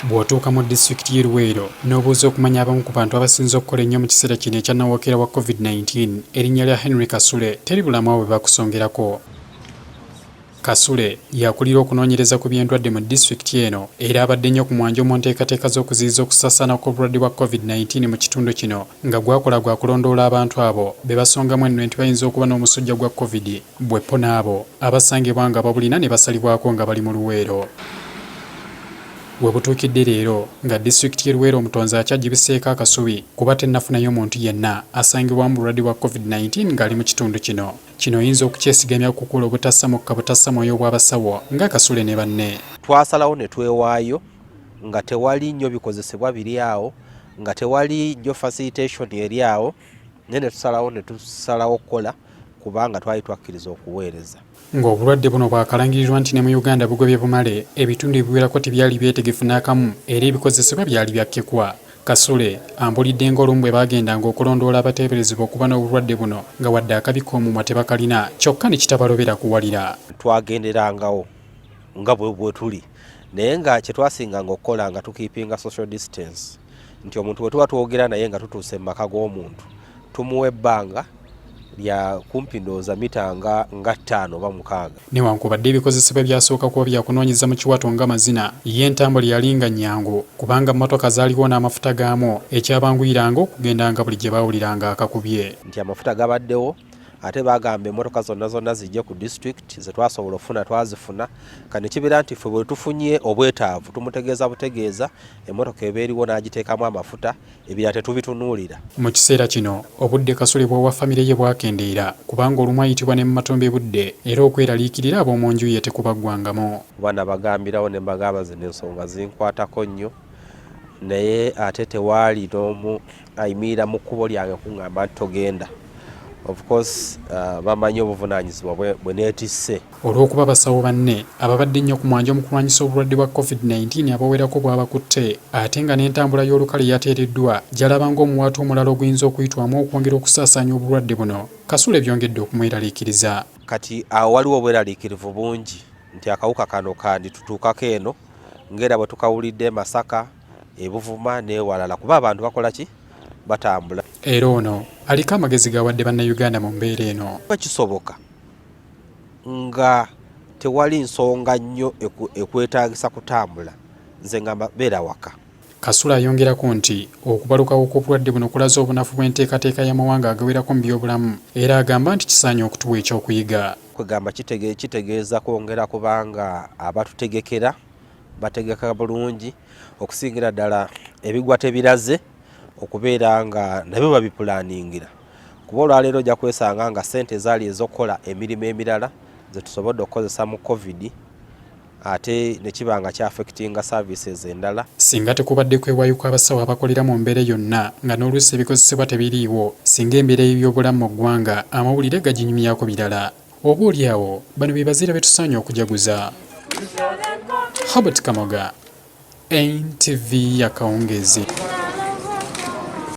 Bw'otuuka mu disitulikiti y'e Luweero n'obuuza okumanya abamu ku bantu abasinze okukola ennyo mu kiseera kino ekyannawookera wa COVID-19 erinnya lya Henry Kasule teri bulamu awo bwe bakusongerako. Kasule yakulira okunoonyereza ku by'endwadde mu disitulikiti eno era abadde nnyo ku mwanjo mu nteekateeka z'okuziyiza okusaasaana kw'obulwadde bwa COVID-19 mu kitundu kino nga gwakola gwa kulondoola abantu abo be basongamu enno nti bayinza okuba n'omusujja gwa COVID bweppo n'abo abasangibwa nga babulina ne basalibwako nga bali mu Luweero. Webutuukidde leero nga disitulikiti y'e Luweero Omutonzi akyagibiseeko akasubi kuba tennafunayo muntu yenna asangibwamu bulwadde bwa COVID-19 ng'ali mu kitundu kino. Kino oyinza okukyesigamya okukula obutassamukka butassamwoyo bw'abasawo nga Kasule ne banne. Twasalawo ne twewaayo nga tewali nnyo bikozesebwa biri awo, nga tewali nnyo facilitation eri awo, naye ne tusalawo okukola kubanga twali twakkiriza okuweereza. Ng'obulwadde buno bwakalangirirwa nti ne mu Uganda bugobye bumale, ebitundu ebiwerako tebyali byetegefu n'akamu era ebikozesebwa byali byakkekwa. Kasule ambulidde ng'olumu bwe bagendanga okulondoola abateeberezebwa okuba n'obulwadde buno nga wadde akabika omumwa tebakalina kyokka ne kitabalobera kuwalira. Twagenderangawo nga bwe tuli naye nga kye twasinganga okukola nga tukiipinga social distance, nti omuntu bwe tuba twogera naye nga tutuuse mu maka g'omuntu tumuwa ebbanga lya kumpi ndowooza mita nga 5 oba 6. Newankubadde ebikozesebwa byasooka kuba byakunoonyeza mu kiwato ng'amazina y'entambula yalinga nnyangu kubanga mmotoka zaaliwo n'amafuta gaamu ekyabanguyiranga okugenda nga buli gye baawuliranga akakubye. Nti amafuta gabaddewo ate bagamba emmotoka zonna zijje ku district ze twasobola okufuna twazifuna, kane kibeera nti ffe bwe tufunye obwetaavu tumutegeeza butegeeza emmotoka eba eriwo n'agiteekamu amafuta ebirala tetubitunuulira. Mu kiseera kino obudde Kasule bw'owa famire ye bwakendeera kubanga olumu ayitibwa ne mu matombe budde era okweraliikirira ab'omu nju ye tekubaggwangamu. Bwana bagambirawo ne mbagamba zino ensonga zinkwatako nnyo naye ate tewaali n'omu ayimirira mu kkubo lyange okuŋŋamba nti togenda. Of course bamanyi obuvunaanyizibwa bwe neetisse. Olw'okuba basawo banne ababadde nnyo ku mwanjo mu kulwanyisa obulwadde bwa COVID-19 abawerako bw'abakutte ate nga n'entambula y'olukale yateereddwa gyalaba ng'omuwaatu omulala oguyinza okuyitwamu okwongera okusaasaanya obulwadde buno, Kasule byongedde okumweraliikiriza. Kati awo waliwo obweraliikirivu bungi nti akawuka kano kanditutuukako eno ng'era bwe tukawulidde Masaka, e Buvuma n'ewalala kuba abantu bakola ki? Batambula. Era ono aliko amagezi gawadde bannayuganda mu mbeera eno. Kisoboka nga tewali nsonga nnyo ekwetaagisa kutambula nze nga beera waka. Kasule ayongerako nti okubalukawo kw'obulwadde buno kulaze obunafu bw'enteekateeka y'amawanga agawerako mu byobulamu era agamba nti kisaanye okutuwa ekyokuyiga. Kwegamba kitegeeza kwongera kubanga abatutegekera bategeka bulungi okusingira ddala ebigwa tebiraze okubeera nga nabyo babipulaningira kuba olwaleero ojja kwesanga nga ssente zaali ez'okukola emirimu emirala ze tusobodde okukozesa mu COVID ate ne kiba nga kyafekitinga services endala. Singa tekubadde kwewaayo kw'abasawo abakolera mu mbeera yonna nga n'oluusi ebikozesebwa tebiriiwo singa embeera y'ebyobulamu mu ggwanga amawulire gaginyumyako birala. Oboolyawo bano be baziira be tusaanye okujaguza. Herbert Kamoga, NTV ya Kawungezi.